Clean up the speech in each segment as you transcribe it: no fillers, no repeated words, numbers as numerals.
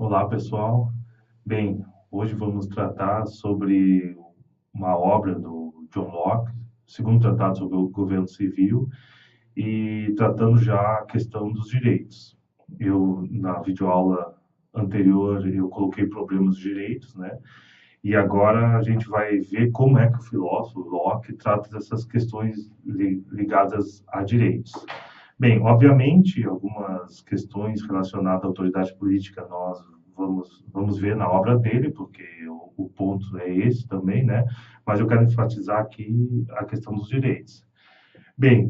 Olá, pessoal. Bem, hoje vamos tratar sobre uma obra do John Locke, segundo tratado sobre o governo civil, e tratando já a questão dos direitos. Na videoaula anterior, eu coloquei problemas dos direitos, né? E agora a gente vai ver como é que o filósofo Locke trata dessas questões ligadas a direitos. Bem, obviamente, algumas questões relacionadas à autoridade política nós vamos ver na obra dele, porque o ponto é esse também, né? Mas eu quero enfatizar aqui a questão dos direitos. Bem,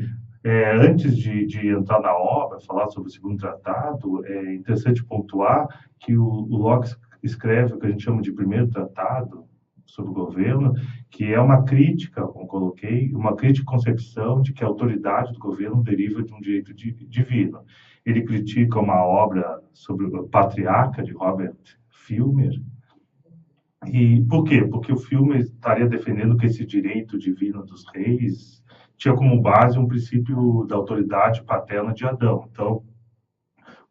antes de entrar na obra, falar sobre o segundo tratado, é interessante pontuar que o Locke escreve o que a gente chama de primeiro tratado sobre o governo, que é uma crítica, como coloquei, uma crítica à concepção de que a autoridade do governo deriva de um direito divino. Ele critica uma obra sobre o Patriarca, de Robert Filmer. E por quê? Porque o filme estaria defendendo que esse direito divino dos reis tinha como base um princípio da autoridade paterna de Adão. Então,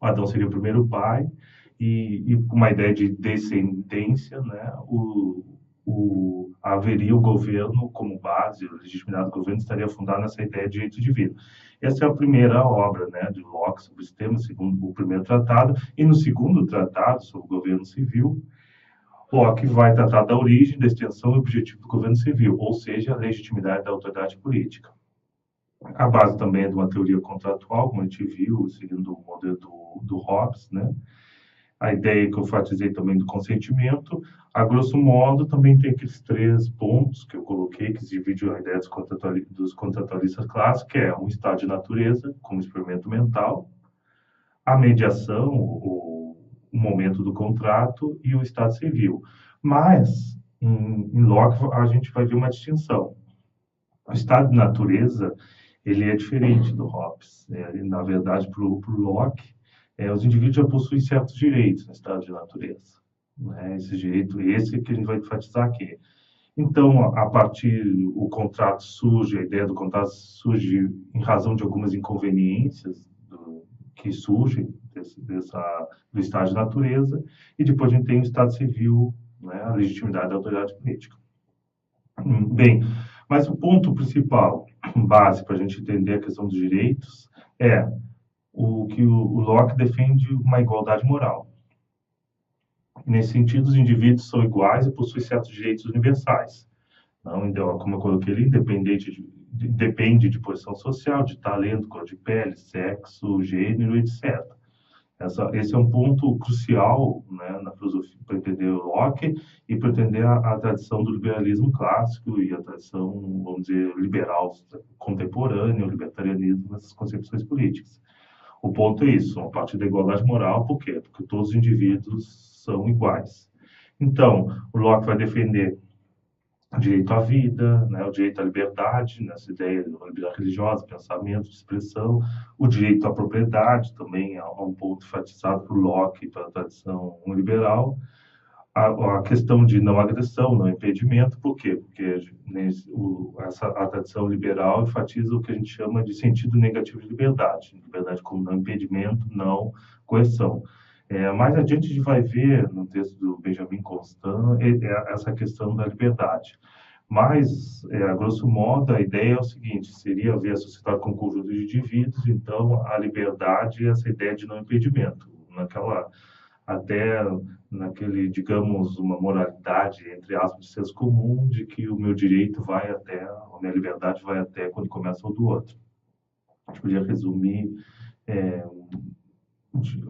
Adão seria o primeiro pai e com uma ideia de descendência, né, haveria o governo como base, a legitimidade do governo estaria fundada nessa ideia de direito divino. Essa é a primeira obra, né, de Locke sobre esse tema, segundo o primeiro tratado, e no segundo tratado sobre o governo civil, Locke vai tratar da origem, da extensão e objetivo do governo civil, ou seja, a legitimidade da autoridade política. A base também é de uma teoria contratual, como a gente viu, seguindo o modelo do Hobbes, né? A ideia que eu enfatizei também do consentimento, a grosso modo, também tem aqueles três pontos que eu coloquei, que dividem a ideia dos contratualistas clássicos, que é um estado de natureza, como experimento mental, a mediação, o momento do contrato e o estado civil. Mas, em Locke, a gente vai ver uma distinção. O estado de natureza, ele é diferente do Hobbes. Na verdade, para o Locke, os indivíduos já possuem certos direitos no estado de natureza. Né? Esse direito, esse que a gente vai enfatizar aqui. Então, a partir o contrato surge, a ideia do contrato surge em razão de algumas inconveniências que surgem do estado de natureza, e depois a gente tem o estado civil, né, a legitimidade da autoridade política. Bem, mas o ponto principal, base para a gente entender a questão dos direitos, é o que o Locke defende uma igualdade moral. Nesse sentido, os indivíduos são iguais e possuem certos direitos universais. Não, então, como eu coloquei ali, depende de posição social, de talento, cor de pele, sexo, gênero, etc. Esse é um ponto crucial, né, na filosofia, para entender o Locke e para entender a tradição do liberalismo clássico e a tradição, vamos dizer, liberal contemporânea, o libertarianismo nessas concepções políticas. O ponto é isso, a partir da igualdade moral, por quê? Porque todos os indivíduos são iguais. Então, o Locke vai defender o direito à vida, né, o direito à liberdade, nessa ideia da liberdade religiosa, pensamento, de expressão, o direito à propriedade, também é um ponto enfatizado por Locke e pela tradição liberal, a questão de não agressão, não impedimento, por quê? Porque a tradição liberal enfatiza o que a gente chama de sentido negativo de liberdade, liberdade como não impedimento, não coerção. Mais adiante a gente vai ver no texto do Benjamin Constant essa questão da liberdade. Mas, a grosso modo, a ideia é o seguinte: seria ver a sociedade como um conjunto de indivíduos, então a liberdade é essa ideia de não impedimento. Até naquele, digamos, uma moralidade, entre aspas, de senso comum, de que o meu direito vai até, a minha liberdade vai até quando começa o do outro. A gente podia é,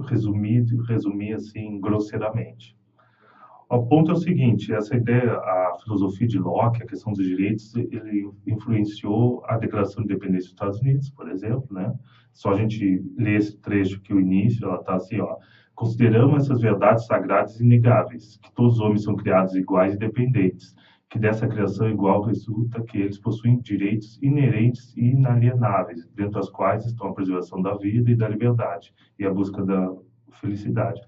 resumir assim, grosseiramente. O ponto é o seguinte: essa ideia, a filosofia de Locke, a questão dos direitos, ele influenciou a Declaração de Independência dos Estados Unidos, por exemplo, né? Só a gente ler esse trecho que o início, ela está assim, ó: consideramos essas verdades sagradas e inegáveis, que todos os homens são criados iguais e dependentes, que dessa criação igual resulta que eles possuem direitos inerentes e inalienáveis, dentre os quais estão a preservação da vida e da liberdade e a busca da felicidade.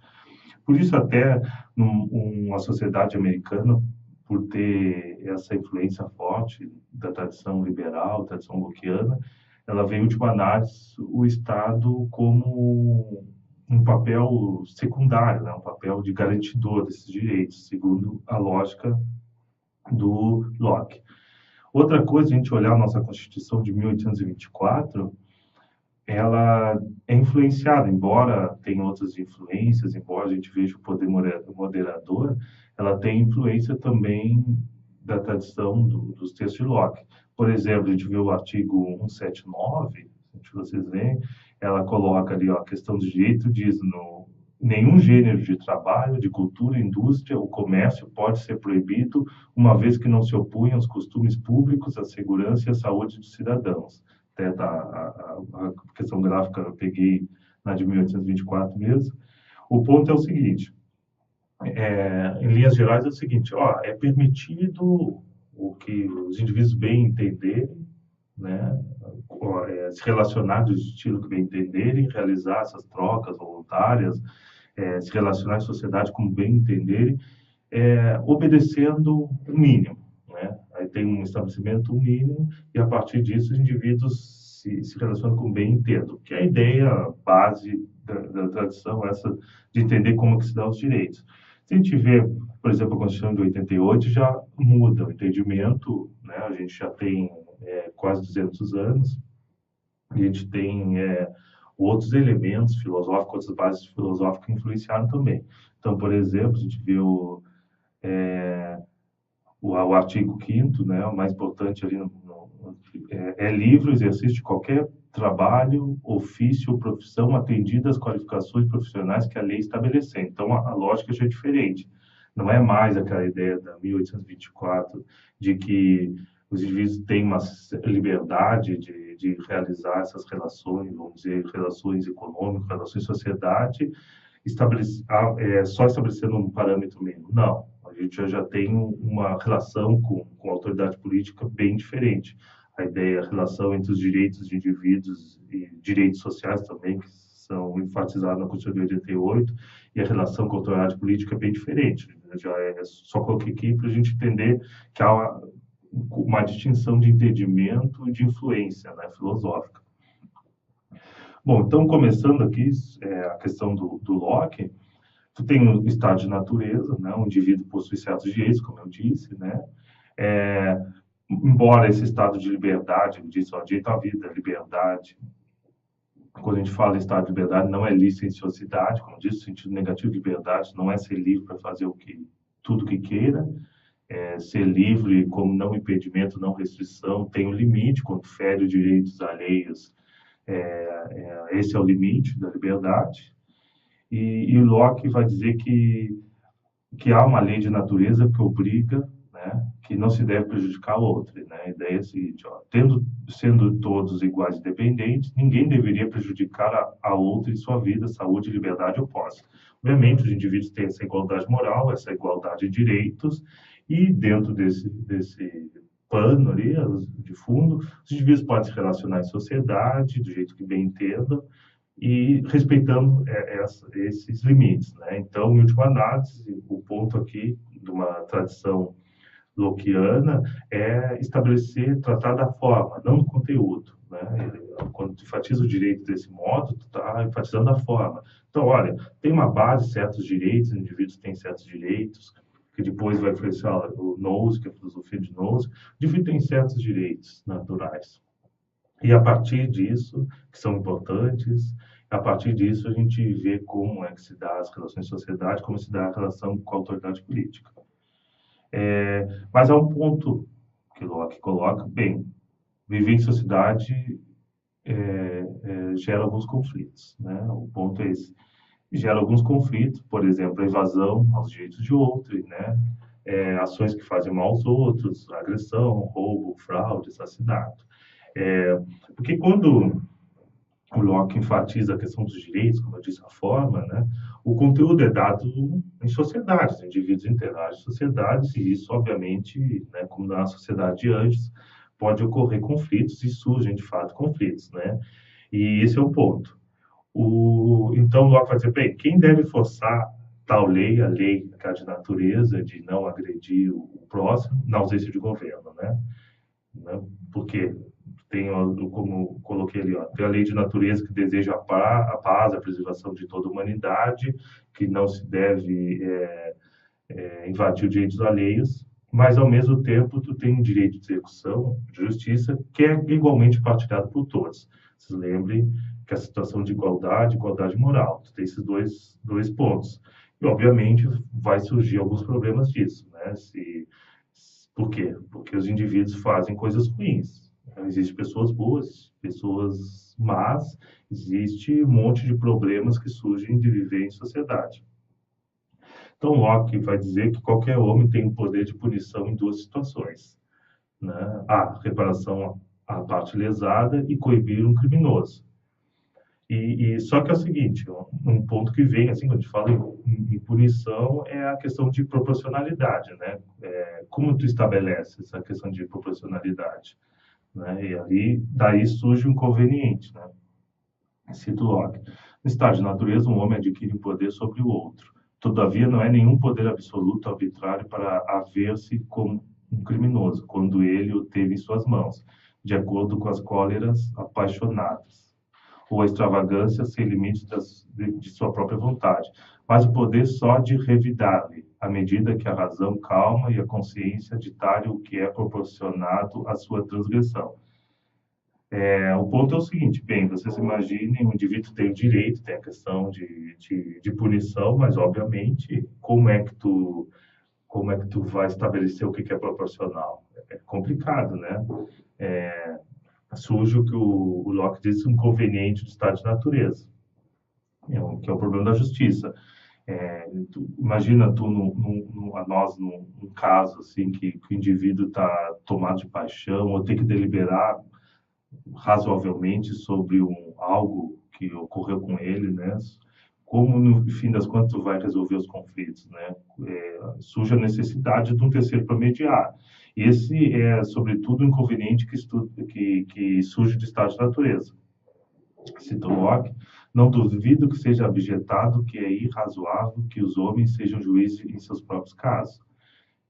Por isso, até uma sociedade americana, por ter essa influência forte da tradição liberal, tradição lockeana, ela vê, em última análise, o Estado como um papel secundário, né? Um papel de garantidor desses direitos, segundo a lógica do Locke. Outra coisa, a gente olhar a nossa Constituição de 1824, ela é influenciada, embora tenha outras influências, embora a gente veja o poder moderador, ela tem influência também da tradição dos textos de Locke. Por exemplo, a gente vê o artigo 179, se vocês veem, ela coloca ali ó, a questão do direito, diz no nenhum gênero de trabalho, de cultura, indústria ou comércio pode ser proibido, uma vez que não se opunha aos costumes públicos, à segurança e à saúde dos cidadãos. Até a questão gráfica eu peguei na de 1824 mesmo. O ponto é o seguinte, em linhas gerais é o seguinte, ó, é permitido o que os indivíduos bem entenderem, né, se relacionar do estilo que bem entenderem, realizar essas trocas voluntárias, se relacionar em sociedade como bem entenderem, obedecendo o mínimo, né? Aí tem um estabelecimento mínimo e a partir disso os indivíduos se relacionam com bem entendam, que é a ideia base da tradição, essa de entender como que se dá os direitos. Se a gente vê, por exemplo, a Constituição de 88 já muda o entendimento, né? A gente já tem quase 200 anos, a gente tem outros elementos filosóficos, outras bases filosóficas que influenciaram também. Então, por exemplo, a gente vê o artigo 5º, né, o mais importante ali é livre o exercício de qualquer trabalho, ofício ou profissão atendida às qualificações profissionais que a lei estabelecer. Então, a lógica já é diferente. Não é mais aquela ideia da 1824 de que os indivíduos têm uma liberdade de realizar essas relações, vamos dizer, relações econômicas, relações de sociedade, só estabelecendo um parâmetro mínimo. Não, a gente já tem uma relação com a autoridade política bem diferente. A ideia, a relação entre os direitos de indivíduos e direitos sociais também, que são enfatizados na Constituição de 88, e a relação com a autoridade política é bem diferente. Já só coloquei aqui para a gente entender que há uma distinção de entendimento e de influência, né, filosófica. Bom, então, começando aqui a questão do Locke, tu tem o estado de natureza, né? O indivíduo possui certos direitos, como eu disse, né? Embora esse estado de liberdade, ele diz, ó, direito à vida, liberdade. Quando a gente fala em estado de liberdade, não é licenciosidade, como disse, o sentido negativo de liberdade não é ser livre para fazer tudo que queira, ser livre como não impedimento, não restrição, tem um limite quando fere os direitos alheios, esse é o limite da liberdade. E Locke vai dizer que há uma lei de natureza que obriga, né, que não se deve prejudicar o outro. Né? A ideia é a seguinte, ó, sendo todos iguais e dependentes, ninguém deveria prejudicar a outro em sua vida, saúde, liberdade ou posse. Obviamente, os indivíduos têm essa igualdade moral, essa igualdade de direitos, e dentro desse pano ali, de fundo, os indivíduos podem se relacionar em sociedade, do jeito que bem entendam, e respeitando esses limites, né? Então, em última análise, o ponto aqui de uma tradição lockeana é tratar da forma, não do conteúdo, né? Quando tu enfatiza o direito desse modo, tu está enfatizando a forma. Então, olha, tem uma base, certos direitos, os indivíduos têm certos direitos, que depois vai influenciar o Nozick, que é a filosofia de Nozick, o indivíduo tem certos direitos naturais. E a partir disso, que são importantes, a partir disso a gente vê como é que se dá as relações de sociedade, como se dá a relação com a autoridade política. Mas há um ponto que Locke coloca, bem, viver em sociedade gera alguns conflitos, né? O ponto é esse. Gera alguns conflitos, por exemplo, a invasão aos direitos de outro, né? Ações que fazem mal aos outros, agressão, roubo, fraude, assassinato. Porque quando o Locke enfatiza a questão dos direitos, como eu disse, a forma, né? O conteúdo é dado em sociedades, os indivíduos interagem em sociedades, e isso, obviamente, né, como na sociedade de antes, pode ocorrer conflitos e surgem, de fato, conflitos, né? E esse é o ponto. Então, Locke vai dizer, bem, quem deve forçar tal lei, a lei que é de natureza, de não agredir o próximo, na ausência de governo, né? Porque tem, como coloquei coloquei ali, ó, tem a lei de natureza que deseja a paz, a preservação de toda a humanidade, que não se deve invadir os direitos alheios, mas ao mesmo tempo tu tem um direito de execução, de justiça, que é igualmente partilhado por todos. Vocês lembrem que a situação de igualdade, igualdade moral, tu tem esses dois pontos. E, obviamente, vai surgir alguns problemas disso, né? Por quê? Porque os indivíduos fazem coisas ruins. Existem pessoas boas, pessoas más, existe um monte de problemas que surgem de viver em sociedade. Então, Locke vai dizer que qualquer homem tem o poder de punição em duas situações, né? A reparação à parte lesada e coibir um criminoso. Só que é o seguinte, um ponto que vem, assim, quando a gente fala em punição, é a questão de proporcionalidade, né? Como tu estabelece essa questão de proporcionalidade, né? E ali, daí surge um inconveniente, né? Cito Locke. No estado de natureza, um homem adquire um poder sobre o outro. Todavia, não é nenhum poder absoluto arbitrário para haver-se como um criminoso, quando ele o teve em suas mãos, de acordo com as cóleras apaixonadas, ou a extravagância sem limites de sua própria vontade, mas o poder só de revidar-lhe, à medida que a razão calma e a consciência ditarem o que é proporcionado à sua transgressão. O ponto é o seguinte, bem, vocês imaginem, o indivíduo tem o direito, tem a questão de punição, mas, obviamente, como é que tu vai estabelecer o que é proporcional? É complicado, né? Surge o que o Locke diz, um inconveniente do estado de natureza, que é o problema da justiça. Imagina nós num caso assim que o indivíduo está tomado de paixão ou tem que deliberar razoavelmente sobre algo que ocorreu com ele, né? Como no fim das contas tu vai resolver os conflitos, né? Surge a necessidade de um terceiro para mediar. Esse é, sobretudo, um inconveniente que surge do estado de natureza. Cito Locke, não duvido que seja objetado que é irrazoável que os homens sejam juízes em seus próprios casos,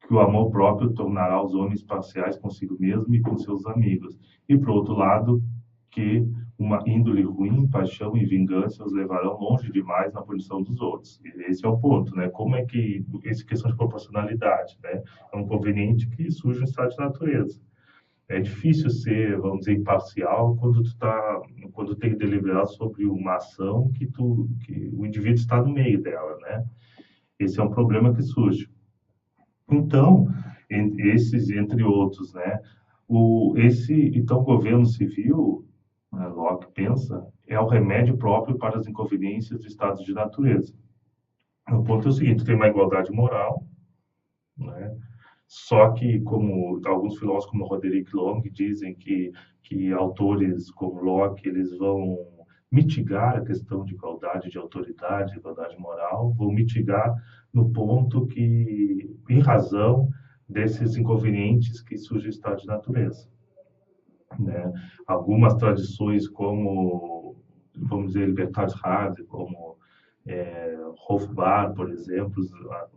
que o amor próprio tornará os homens parciais consigo mesmo e com seus amigos, e, por outro lado, que uma índole ruim, paixão e vingança os levarão longe demais na punição dos outros. Esse é o ponto, né? Como é que essa questão de proporcionalidade, né? É um conveniente que surge no estado de natureza. É difícil ser, vamos dizer, imparcial quando tem que deliberar sobre uma ação que o indivíduo está no meio dela, né? Esse é um problema que surge. Então, esses entre outros, né? Então, governo civil, né, Locke pensa, é o remédio próprio para as inconveniências do estado de natureza. O ponto é o seguinte: tem uma igualdade moral, né? Só que, como alguns filósofos, como Roderick Long, dizem que autores como Locke, eles vão mitigar a questão de igualdade de autoridade, igualdade moral, vão mitigar no ponto que, em razão desses inconvenientes que surge o estado de natureza, né? Algumas tradições como, vamos dizer, Libertatis como Hofbauer, por exemplo,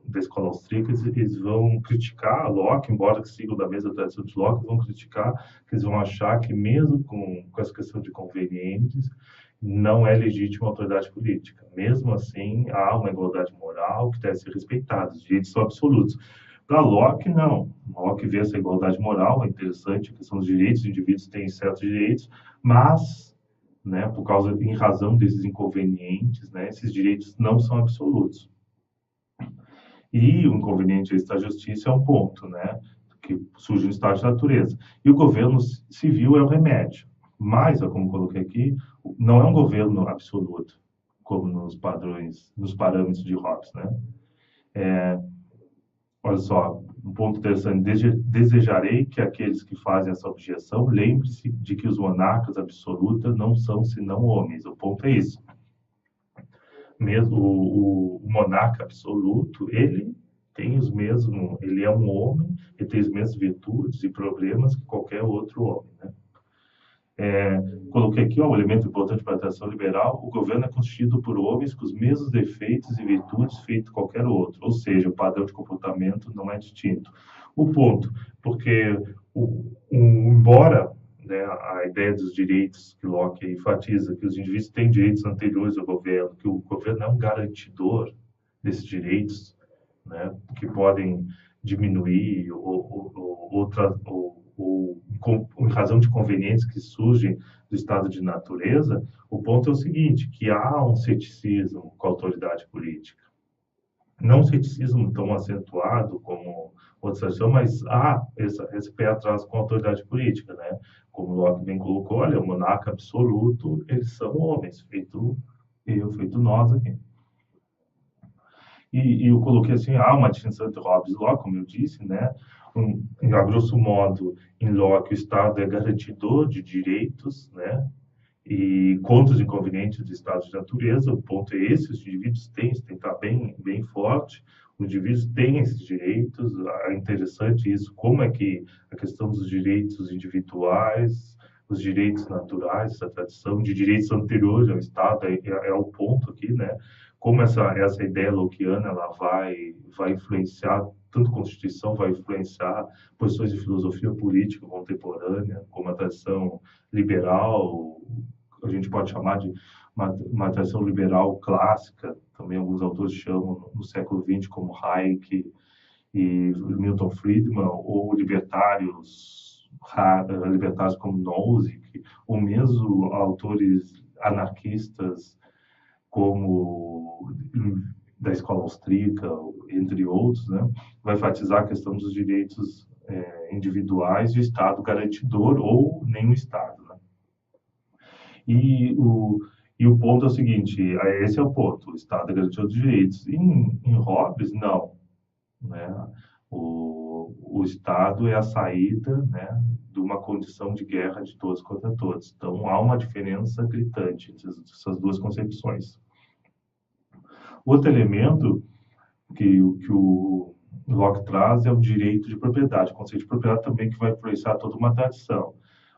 da escola austríaca, eles vão criticar Locke, embora que sigam da mesma tradição de Locke, vão criticar, que eles vão achar que mesmo com essa questão de convenientes, não é legítima a autoridade política. Mesmo assim, há uma igualdade moral que deve ser respeitada, os direitos são absolutos. Para Locke, não. Locke vê essa igualdade moral, é interessante, a questão dos direitos, os indivíduos têm certos direitos, mas, né, em razão desses inconvenientes, né, esses direitos não são absolutos. E o inconveniente da justiça é um ponto, né, que surge no estado de natureza. E o governo civil é o remédio. Mas, como coloquei aqui, não é um governo absoluto, como nos parâmetros de Hobbes, né? Olha só, um ponto interessante. Desejarei que aqueles que fazem essa objeção lembrem-se de que os monarcas absolutos não são senão homens. O ponto é isso. Mesmo o monarca absoluto, ele é um homem, ele tem as mesmas virtudes e problemas que qualquer outro homem, né? Coloquei aqui um elemento importante para a tradição liberal: o governo é constituído por homens com os mesmos defeitos e virtudes feito qualquer outro, ou seja, o padrão de comportamento não é distinto. O ponto, porque embora, né, a ideia dos direitos que Locke enfatiza, que os indivíduos têm direitos anteriores ao governo, que o governo é um garantidor desses direitos, né, que podem diminuir ou em razão de conveniências que surgem do estado de natureza. O ponto é o seguinte, que há um ceticismo com a autoridade política. Não um ceticismo tão acentuado como outra situação, mas há esse pé atrás com a autoridade política, né? Como Locke bem colocou, olha, o monarca absoluto, eles são homens, feito eu, feito nós aqui. E eu coloquei assim, há uma distinção entre Hobbes e Locke, como eu disse, né? A grosso modo, em Locke, o Estado é garantidor de direitos, né? E contra os inconvenientes do estado de natureza. O ponto é esse: os indivíduos têm, isso tem que estar bem forte, os indivíduos têm esses direitos. É interessante isso, como é que a questão dos direitos individuais, os direitos naturais, essa tradição de direitos anteriores ao Estado é o ponto aqui, né? Como essa ideia lockeana ela vai influenciar, tanto a Constituição vai influenciar posições de filosofia política contemporânea, como a tradição liberal, a gente pode chamar de uma tradição liberal clássica, também alguns autores chamam no século XX, como Hayek e Milton Friedman, ou libertários como Nozick, ou mesmo autores anarquistas como da escola austríaca, entre outros, né, vai enfatizar a questão dos direitos individuais e o Estado garantidor ou nenhum Estado. Né? E o ponto é o seguinte, esse é o ponto, o Estado é garantidor dos direitos. Em Hobbes, não. Né? O Estado é a saída, né, de uma condição de guerra de todos contra todos. Então, há uma diferença gritante entre essas duas concepções. Outro elemento que o Locke traz é o direito de propriedade, o conceito de propriedade também que vai influenciar toda uma tradição.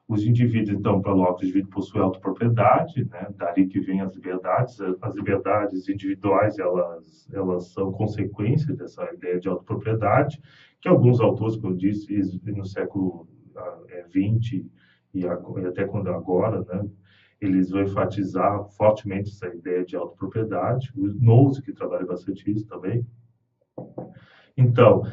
Os indivíduos, então, para Locke, os indivíduos possuem autopropriedade, né? Dali que vem as liberdades. As liberdades individuais, elas são consequência dessa ideia de autopropriedade, que alguns autores, como eu disse, no século XX e até quando agora, né? Eles vão enfatizar fortemente essa ideia de autopropriedade. O Nozick, que trabalha bastante isso também. Então,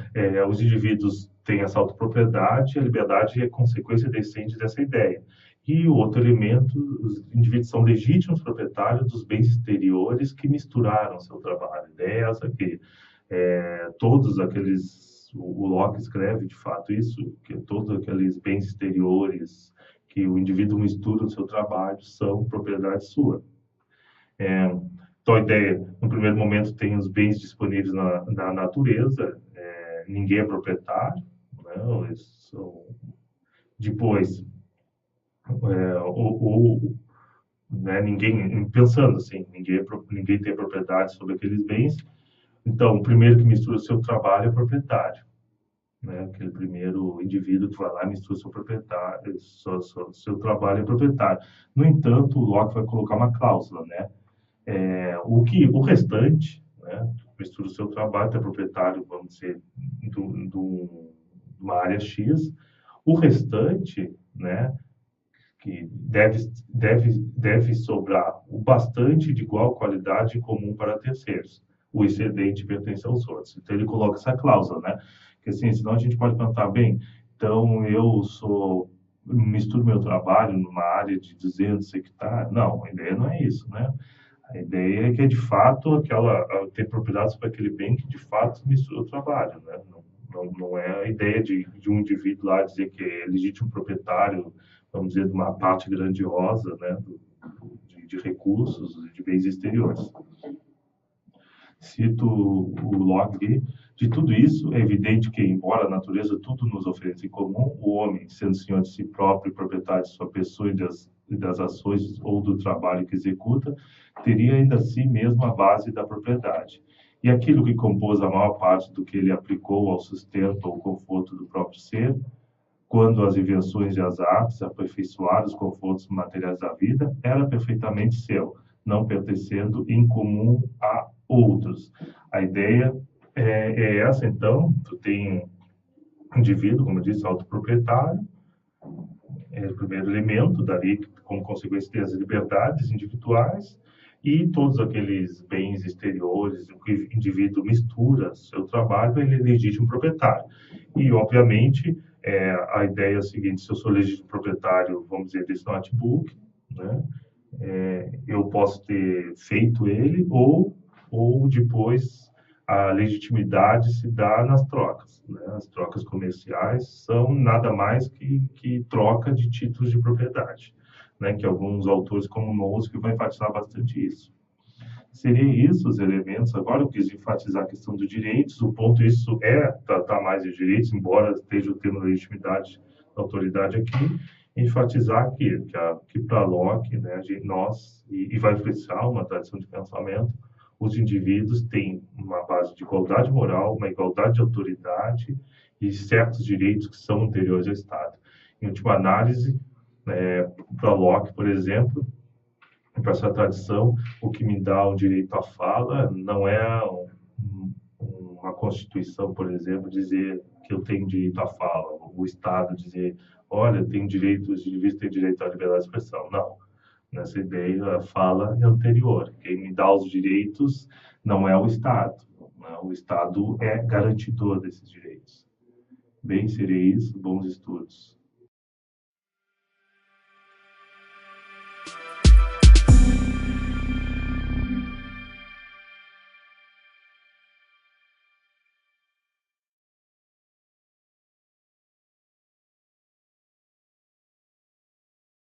os indivíduos têm essa autopropriedade, a liberdade é consequência decente dessa ideia. E o outro elemento, os indivíduos são legítimos proprietários dos bens exteriores que misturaram seu trabalho. A ideia é essa aqui. Todos aqueles, o Locke escreve de fato isso, que todos aqueles bens exteriores que o indivíduo mistura no seu trabalho são propriedade sua. Então, a ideia, no primeiro momento, tem os bens disponíveis na natureza, ninguém é proprietário, né? Depois, né, ninguém, pensando assim, ninguém tem propriedade sobre aqueles bens. Então, o primeiro que mistura o seu trabalho é proprietário. Né? Aquele primeiro indivíduo que vai lá e mistura seu proprietário, seu trabalho é proprietário. No entanto, o Locke vai colocar uma cláusula, né? O restante, né, mistura o seu trabalho, é proprietário, vamos dizer, de uma área X, o restante, né, que deve sobrar o bastante de igual qualidade em comum para terceiros. O excedente pertence aos outros. Então, ele coloca essa cláusula, né? Que assim, senão a gente pode perguntar, bem, então eu misturo meu trabalho numa área de 200 hectares. Não, a ideia não é isso, né? A ideia é que é de fato ter propriedade sobre aquele bem que de fato mistura o trabalho, né? Não é a ideia de um indivíduo lá dizer que é legítimo proprietário, vamos dizer, de uma parte grandiosa, né? De recursos, de bens exteriores. Cito o Locke. De tudo isso, é evidente que, embora a natureza tudo nos ofereça em comum, o homem, sendo senhor de si próprio e proprietário de sua pessoa e das ações ou do trabalho que executa, teria ainda si mesmo a base da propriedade. E aquilo que compôs a maior parte do que ele aplicou ao sustento ou conforto do próprio ser, quando as invenções e as artes aperfeiçoaram os confortos materiais da vida, era perfeitamente seu, não pertencendo em comum a outros. A ideia é essa, então, tu tem um indivíduo, como eu disse, autoproprietário, é o primeiro elemento dali, como consequência das liberdades individuais e todos aqueles bens exteriores, o que o indivíduo mistura seu trabalho, ele é legítimo proprietário. E, obviamente, a ideia é a seguinte: se eu sou legítimo proprietário, vamos dizer, desse notebook, né, eu posso ter feito ele ou depois a legitimidade se dá nas trocas, né? As trocas comerciais são nada mais que troca de títulos de propriedade, né? Que alguns autores, como Nozick, vão enfatizar bastante isso. Seria isso os elementos. Agora eu quis enfatizar a questão dos direitos. O ponto isso é tratar mais de direitos, embora esteja o termo legitimidade da autoridade aqui, enfatizar que para Locke, né, nós, e vai influenciar uma tradição de pensamento, os indivíduos têm uma base de igualdade moral, uma igualdade de autoridade e certos direitos que são anteriores ao Estado. Em última análise, para Locke, por exemplo, para essa tradição, o que me dá o direito à fala não é uma Constituição, por exemplo, dizer que eu tenho direito à fala, o Estado dizer, olha, tem direito, os indivíduos têm direito à liberdade de expressão. Não. Nessa ideia, a fala é anterior. Quem me dá os direitos não é o Estado. Né? O Estado é garantidor desses direitos. Bem, seria isso. Bons estudos.